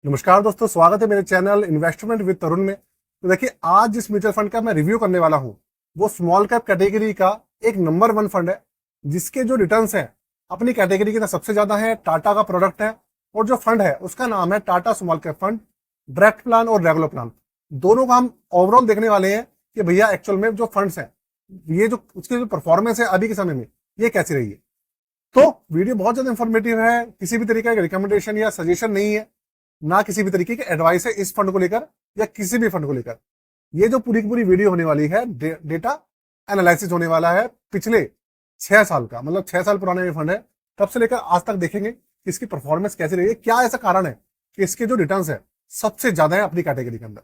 नमस्कार दोस्तों, स्वागत है मेरे चैनल इन्वेस्टमेंट विद तरुण में। तो देखिए, आज जिस म्यूचुअल फंड का मैं रिव्यू करने वाला हूं वो स्मॉल कैप कैटेगरी का एक नंबर 1 फंड है, जिसके जो रिटर्न्स हैं अपनी कैटेगरी के अंदर सबसे ज्यादा है। टाटा का प्रोडक्ट है और जो फंड है उसका नाम है Tata small cap fund. Direct plan और रेगुलर प्लान दोनों का हम ओवरऑल देखने वाले हैं कि भैया एक्चुअल में जो फंड्स हैं ये जो उसकी जो परफॉर्मेंस है अभी के समय में ये कैसी रही है। तो वीडियो बहुत ज्यादा इंफॉर्मेटिव है, किसी भी तरीके का रिकमेंडेशन या सजेशन नहीं है, ना किसी भी तरीके की एडवाइस है इस फंड को लेकर या किसी भी फंड को लेकर। ये जो पूरी की पूरी वीडियो होने वाली है डेटा एनालिसिस होने वाला है पिछले 6 साल का, मतलब 6 साल पुराना ये फंड है, तब से लेकर आज तक देखेंगे कि इसकी परफॉर्मेंस कैसी रही है, क्या ऐसा कारण है कि इसके जो रिटर्न्स है सबसे ज्यादा है अपनी कैटेगरी के अंदर।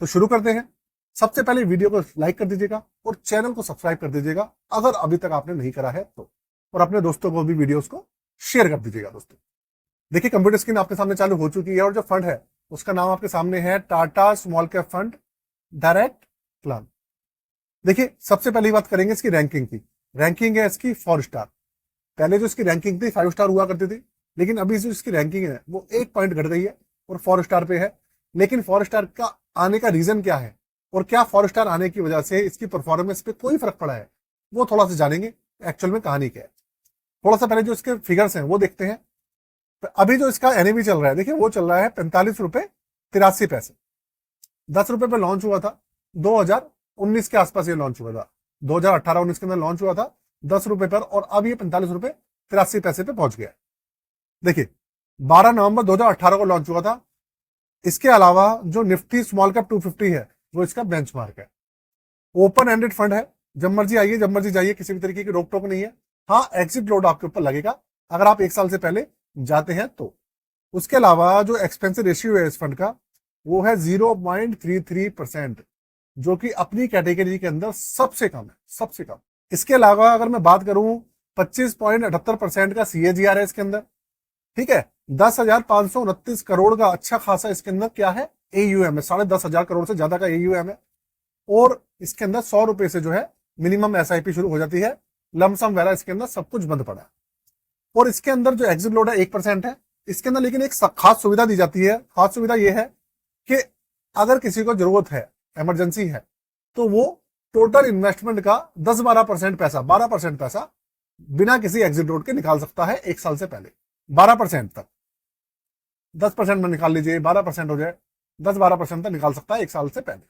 तो शुरू करते हैं। सबसे पहले वीडियो को लाइक कर दीजिएगा और चैनल को सब्सक्राइब कर दीजिएगा अगर अभी तक आपने नहीं करा है तो, और अपने दोस्तों को भी वीडियोस को शेयर कर दीजिएगा। दोस्तों देखिए, कंप्यूटर स्क्रीन आपके सामने चालू हो चुकी है और जो फंड है उसका नाम आपके सामने है Tata small cap fund direct plan. देखिए, सबसे पहली बात करेंगे इसकी रैंकिंग की। रैंकिंग है इसकी 4 स्टार। पहले जो इसकी रैंकिंग थी 5 स्टार हुआ करती थी, लेकिन अभी जो इसकी रैंकिंग है वो 1 पॉइंट घट गई है और 4 स्टार पे है। लेकिन 4 स्टार का आने का रीजन क्या है और क्या 4 स्टार आने की वजह से इसकी परफॉर्मेंस पे कोई फर्क पड़ा है, वो थोड़ा सा जानेंगे एक्चुअल में कहानी क्या है। थोड़ा सा पहले जो इसके फिगर्स हैं वो देखते हैं। तो अभी जो इसका एनएवी चल रहा है, देखिए वो चल रहा है 45 रुपए 83 पैसे। 10 रुपए पे लॉन्च हुआ था, 2019 के आसपास ये लॉन्च हुआ था, 2018-19 के अंदर लॉन्च हुआ था 10 रुपए पर, और अब ये 45 रुपए 83 पैसे पे पहुंच गया। देखिए 12 नवंबर 2018 को लॉन्च हुआ था। इसके अलावा जो निफ्टी स्मॉल कैप 250 है वो इसका बेंचमार्क है। ओपन एंडेड फंड है, जब मर्जी आइए जब मर्जी जाइए, किसी भी तरीके की रोक टोक नहीं है। हाँ, एग्जिट लोड आपके ऊपर लगेगा अगर आप 1 साल से पहले जाते हैं तो। उसके अलावा जो एक्सपेंसिव रेशियो है इस फंड का वो है 0.33%, जो कि अपनी कैटेगरी के अंदर सबसे कम है, सबसे कम। इसके अलावा अगर मैं बात करूं 25.78% का सीएजीआर है इसके अंदर। ठीक है, 10,529 करोड़ का अच्छा खासा इसके अंदर क्या है, एयूएम है, 10,500 करोड़ से ज्यादा का एयूएम है। और इसके अंदर 100 रुपए से जो है मिनिमम एसआईपी शुरू हो जाती है। लमसम वगैरह इसके अंदर सब कुछ बंद पड़ा है। और इसके अंदर जो एग्जिट लोड है 1% है इसके अंदर, लेकिन एक खास सुविधा दी जाती है। खास सुविधा यह है कि अगर किसी को जरूरत है, इमरजेंसी है, तो वो टोटल इन्वेस्टमेंट का 10-12% पैसा, 12% पैसा बिना किसी एग्जिट लोड के निकाल सकता है 1 साल से पहले। 12% तक, 10% में निकाल लीजिए, 12% हो जाए, 10-12% तक निकाल सकता है 1 साल से पहले।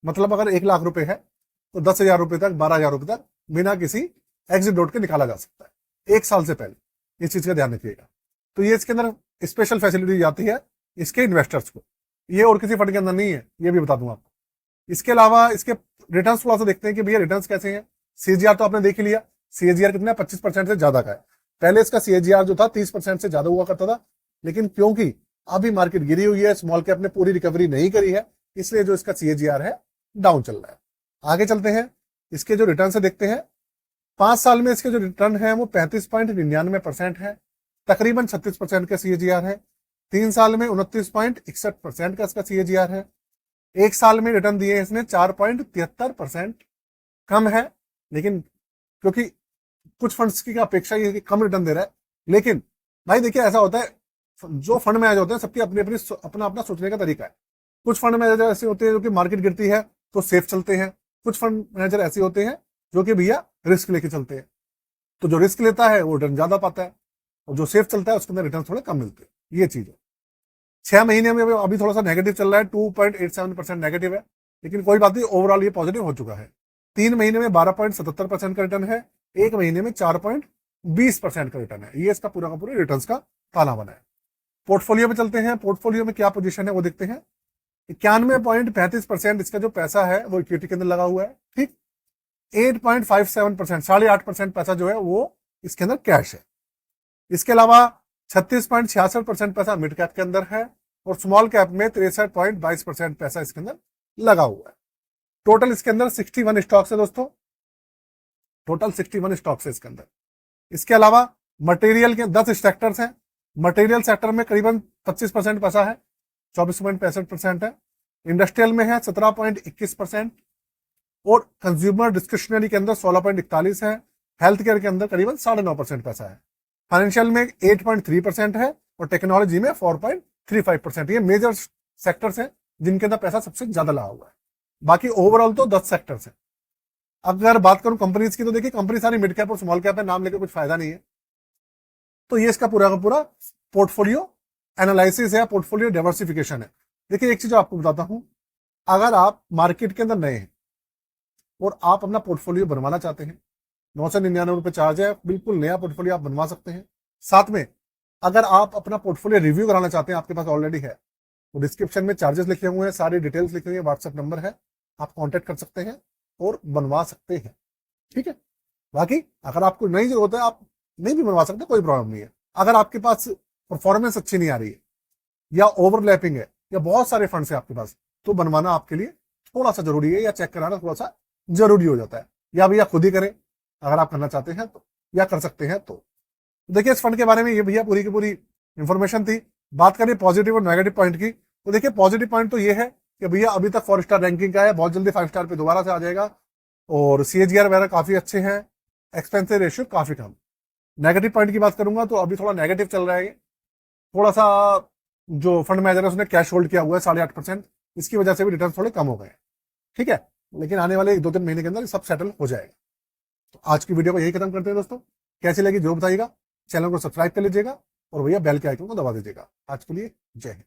मतलब अगर 1 लाख रुपए है तो 10,000 रुपए तक, 12,000 रुपए तक बिना किसी एग्जिट लोड के निकाला जा सकता है 1 साल से पहले। इस चीज का ध्यान रखिएगा। तो ये इसके अंदर स्पेशल फैसिलिटी जाती है इसके इन्वेस्टर्स को, ये और किसी फंड के अंदर नहीं है, ये भी बता दूं आपको। इसके अलावा इसके रिटर्न्स थोड़ा सा देखते हैं कि भैया रिटर्न्स कैसे हैं। सीएजीआर तो आपने देख ही लिया, सीएजीआर कितना है, 25% से ज्यादा का है। पहले इसका सीएजीआर जो था 30% से ज्यादा हुआ करता था, लेकिन क्योंकि अभी मार्केट गिरी हुई है, स्मॉल कैप ने पूरी रिकवरी नहीं करी है, इसलिए जो इसका सीएजीआर है डाउन चल रहा है। आगे चलते हैं, इसके जो रिटर्न से देखते हैं। 5 साल में इसके जो रिटर्न है वो 35.99% है, तकरीबन 36% का सीएजीआर है। 3 साल में 29.61% का इसका सीएजीआर है। 1 साल में रिटर्न दिए इसने 4.73%, कम है, लेकिन क्योंकि कुछ फंड्स की अपेक्षा ये कि कम रिटर्न दे रहा है। लेकिन भाई देखिए, ऐसा होता है, जो फंड मैनेजर होते हैं सबकी अपनी अपनी अपना अपना सोचने का तरीका है। कुछ फंड मैनेजर ऐसे होते हैं जो कि मार्केट गिरती है तो सेफ चलते हैं, कुछ फंड मैनेजर ऐसे होते हैं जो कि भैया रिस्क लेके चलते हैं। तो जो रिस्क लेता है वो रिटर्न ज्यादा पाता है, और जो सेफ चलता है उसके अंदर रिटर्न थोड़े कम मिलते हैं। ये चीज है। 6 महीने में अभी थोड़ा सा नेगेटिव चल रहा है, 2.87% नेगेटिव है, लेकिन कोई बात नहीं, ओवरऑल ये पॉजिटिव हो चुका है। 3 महीने में 12.77% का रिटर्न है, 1 महीने में 4.20% का रिटर्न है। ये इसका पूरा का पूरा रिटर्न का ताना बना है। पोर्टफोलियो पे चलते हैं, पोर्टफोलियो में क्या पोजीशन है वो देखते हैं। 91.35% इसका जो पैसा है वो इक्विटी के अंदर लगा हुआ है। ठीक, 8.57%, 8.5% पैसा जो है वो इसके अंदर कैश है। इसके अलावा 36.66% पैसा मिड कैप के अंदर है, और स्मॉल कैप में 63.22% पैसा इसके अंदर लगा हुआ है। टोटल इसके अंदर 61 स्टॉक्स है दोस्तों, टोटल 61 स्टॉक्स है इसके अंदर। इसके अलावा मटेरियल के 10 सेक्टर्स हैं। मटेरियल सेक्टर में करीबन 25% पैसा है, 24.65% है। इंडस्ट्रियल में है 17.21%, और कंज्यूमर डिस्क्रिशनरी के अंदर 16.41 है। हेल्थ केयर के अंदर करीबन 9.5% पैसा है। फाइनेंशियल में 8.3% है, और टेक्नोलॉजी में 3-5%। ये मेजर सेक्टर्स हैं जिनके अंदर पैसा सबसे ज्यादा लगा हुआ है। बाकी ओवरऑल तो 10 सेक्टर्स हैं। अगर बात करूं कंपनीज की, तो देखिए कंपनी सारी मिड कैप और स्मॉल कैप है, नाम लेकर कुछ फायदा नहीं है। तो ये इसका पूरा का पूरा पोर्टफोलियो एनालिसिस है, पोर्टफोलियो डाइवर्सिफिकेशन है। देखिए एक चीज आपको बताता हूं, अगर आप मार्केट के अंदर नए हैं और आप अपना पोर्टफोलियो बनवाना चाहते हैं, 999 रुपए चार्ज है, बिल्कुल नया पोर्टफोलियो आप बनवा सकते हैं। साथ में अगर आप अपना पोर्टफोलियो रिव्यू कराना चाहते हैं, आपके पास ऑलरेडी है, तो डिस्क्रिप्शन में चार्जेस लिखे हुए हैं, सारी डिटेल्स लिखी हुई है, व्हाट्सएप नंबर है, आप कॉन्टेक्ट कर सकते हैं और बनवा सकते हैं। ठीक है। बाकी अगर आपको नई जरूरत है, आप नहीं भी बनवा सकते, कोई प्रॉब्लम नहीं है। अगर आपके पास परफॉर्मेंस अच्छी नहीं आ रही है या ओवरलैपिंग है या बहुत सारे फंड्स है आपके पास, तो बनवाना आपके लिए थोड़ा सा जरूरी है, या चेक कराना थोड़ा सा जरूरी हो जाता है। या भैया खुद ही करें अगर आप करना चाहते हैं तो, या कर सकते हैं तो। देखिए इस फंड के बारे में ये भैया पूरी की पूरी इंफॉर्मेशन थी। बात करें पॉजिटिव और नेगेटिव पॉइंट की, तो देखिए पॉजिटिव पॉइंट तो ये है कि भैया अभी तक 4 स्टार रैंकिंग का है, बहुत जल्दी 5 स्टार पे दोबारा से आ जाएगा, और CAGR वगैरह काफी अच्छे हैं, एक्सपेंसिव रेशियो काफी कम। नेगेटिव पॉइंट की बात करूंगा तो अभी थोड़ा नेगेटिव चल रहा है, थोड़ा सा जो फंड मैनेजर है उसने कैश होल्ड किया हुआ है 8.5%, इसकी वजह से भी रिटर्न थोड़े कम हो गए। ठीक है, लेकिन आने वाले 1-2-3 महीने के अंदर सब सेटल हो जाएगा। तो आज की वीडियो को यही खत्म करते हैं दोस्तों। कैसी लगी जो बताइएगा, चैनल को सब्सक्राइब कर लीजिएगा और भैया बेल के आइकन को दबा दीजिएगा। आज के लिए जय हिंद।